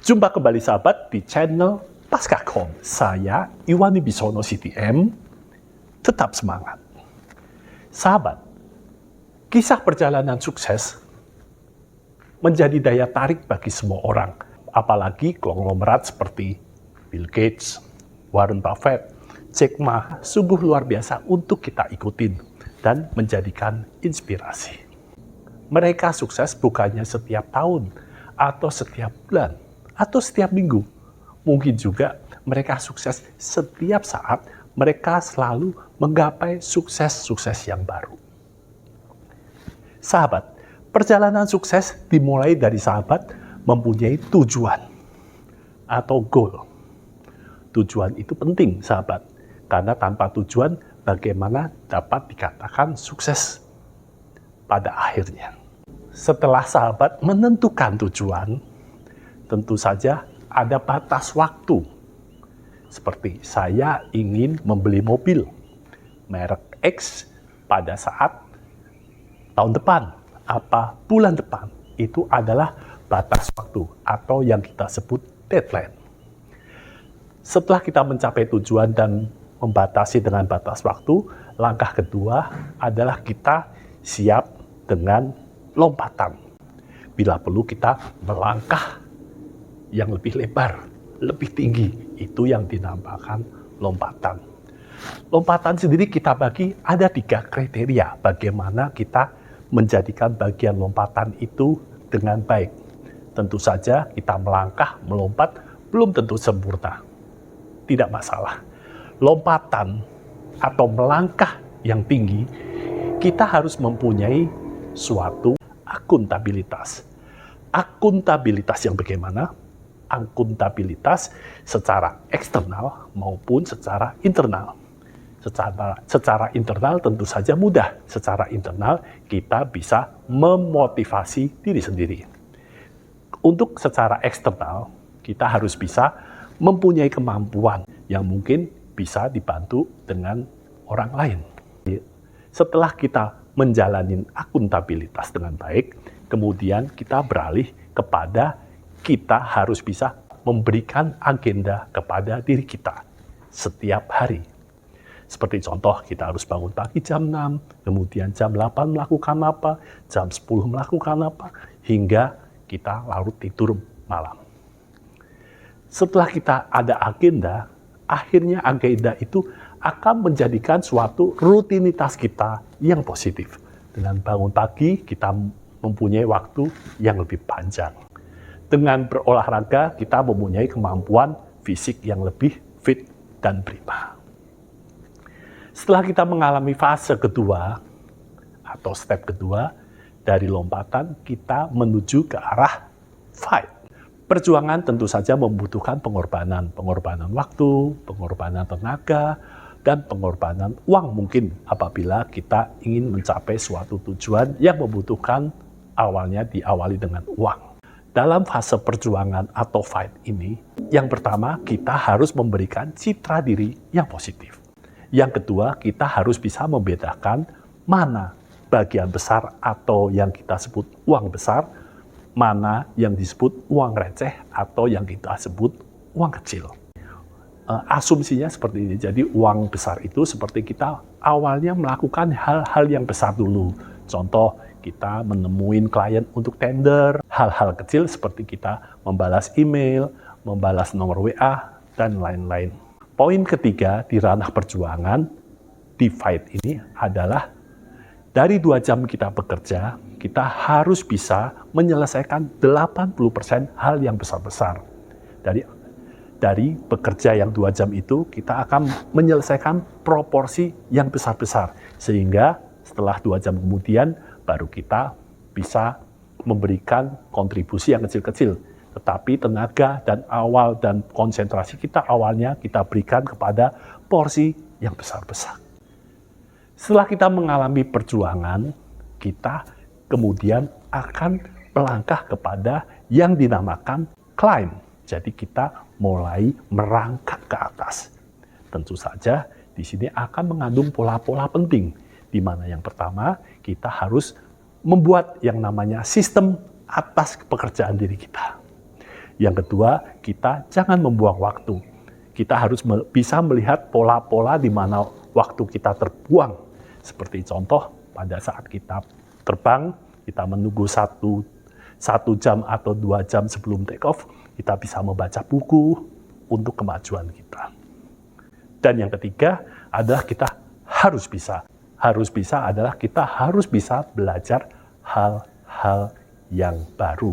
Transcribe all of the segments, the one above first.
Jumpa kembali sahabat di channel Pascacom. Saya Iwan Wibisono CTM. Tetap semangat. Sahabat, kisah perjalanan sukses menjadi daya tarik bagi semua orang. Apalagi konglomerat seperti Bill Gates, Warren Buffett, Jack Ma, sungguh luar biasa untuk kita ikutin dan menjadikan inspirasi. Mereka sukses bukannya setiap tahun atau setiap bulan, atau setiap minggu. Mungkin juga mereka sukses setiap saat, mereka selalu menggapai sukses-sukses yang baru. Sahabat, perjalanan sukses dimulai dari sahabat mempunyai tujuan atau goal. Tujuan itu penting, sahabat, karena tanpa tujuan bagaimana dapat dikatakan sukses pada akhirnya. Setelah sahabat menentukan tujuan, tentu saja ada batas waktu. Seperti saya ingin membeli mobil merek X pada saat tahun depan, apa bulan depan. Itu adalah batas waktu atau yang kita sebut deadline. Setelah kita mencapai tujuan dan membatasi dengan batas waktu, langkah kedua adalah kita siap dengan lompatan. Bila perlu kita melangkah yang lebih lebar, lebih tinggi, itu yang dinamakan lompatan. Lompatan sendiri kita bagi ada 3 kriteria bagaimana kita menjadikan bagian lompatan itu dengan baik. Tentu saja kita melangkah, melompat, belum tentu sempurna. Tidak masalah. Lompatan atau melangkah yang tinggi, kita harus mempunyai suatu akuntabilitas. Akuntabilitas yang bagaimana? Akuntabilitas secara eksternal maupun secara internal. Secara internal tentu saja mudah. Secara internal kita bisa memotivasi diri sendiri. Untuk secara eksternal kita harus bisa mempunyai kemampuan yang mungkin bisa dibantu dengan orang lain. Setelah kita menjalani akuntabilitas dengan baik, kemudian kita beralih kepada kita harus bisa memberikan agenda kepada diri kita setiap hari. Seperti contoh, kita harus bangun pagi jam 6, kemudian jam 8 melakukan apa, jam 10 melakukan apa, hingga kita larut tidur malam. Setelah kita ada agenda, akhirnya agenda itu akan menjadikan suatu rutinitas kita yang positif. Dengan bangun pagi, kita mempunyai waktu yang lebih panjang. Dengan berolahraga, kita mempunyai kemampuan fisik yang lebih fit dan prima. Setelah kita mengalami fase kedua, atau step kedua, dari lompatan, kita menuju ke arah fight. Perjuangan tentu saja membutuhkan pengorbanan. Pengorbanan waktu, pengorbanan tenaga, dan pengorbanan uang mungkin apabila kita ingin mencapai suatu tujuan yang membutuhkan awalnya diawali dengan uang. Dalam fase perjuangan atau fight ini, yang pertama kita harus memberikan citra diri yang positif. Yang kedua, kita harus bisa membedakan mana bagian besar atau yang kita sebut uang besar, mana yang disebut uang receh atau yang kita sebut uang kecil. Asumsinya seperti ini, jadi uang besar itu seperti kita awalnya melakukan hal-hal yang besar dulu. Contoh, kita menemuin klien untuk tender, hal-hal kecil seperti kita membalas email, membalas nomor WA, dan lain-lain. Poin ketiga di ranah perjuangan, di fight ini adalah dari 2 jam kita bekerja, kita harus bisa menyelesaikan 80% hal yang besar-besar. Dari bekerja yang 2 jam itu, kita akan menyelesaikan proporsi yang besar-besar. Sehingga setelah 2 jam kemudian, baru kita bisa memberikan kontribusi yang kecil-kecil. Tetapi tenaga dan awal dan konsentrasi kita awalnya kita berikan kepada porsi yang besar-besar. Setelah kita mengalami perjuangan, kita kemudian akan melangkah kepada yang dinamakan climb. Jadi kita mulai merangkak ke atas. Tentu saja di sini akan mengandung pola-pola penting, di mana yang pertama kita harus membuat yang namanya sistem atas pekerjaan diri kita. Yang kedua, kita jangan membuang waktu. Kita harus bisa melihat pola-pola di mana waktu kita terbuang. Seperti contoh, pada saat kita terbang, kita menunggu satu jam atau 2 jam sebelum take off, kita bisa membaca buku untuk kemajuan kita. Dan yang ketiga adalah kita harus bisa. Harus bisa adalah kita harus bisa belajar hal-hal yang baru.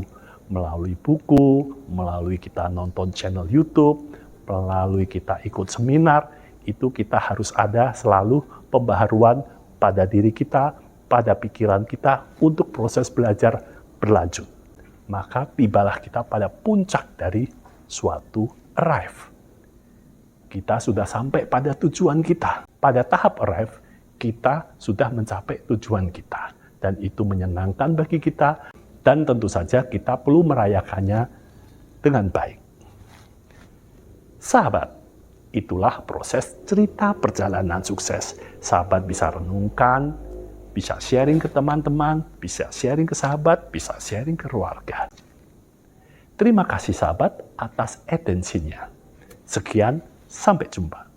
Melalui buku, melalui kita nonton channel YouTube, melalui kita ikut seminar, itu kita harus ada selalu pembaharuan pada diri kita, pada pikiran kita untuk proses belajar berlanjut. Maka tibalah kita pada puncak dari suatu arrive. Kita sudah sampai pada tujuan kita. Pada tahap arrive, kita sudah mencapai tujuan kita. Dan itu menyenangkan bagi kita, dan tentu saja kita perlu merayakannya dengan baik. Sahabat, itulah proses cerita perjalanan sukses. Sahabat bisa renungkan, bisa sharing ke teman-teman, bisa sharing ke sahabat, bisa sharing ke keluarga. Terima kasih sahabat atas atensinya. Sekian, sampai jumpa.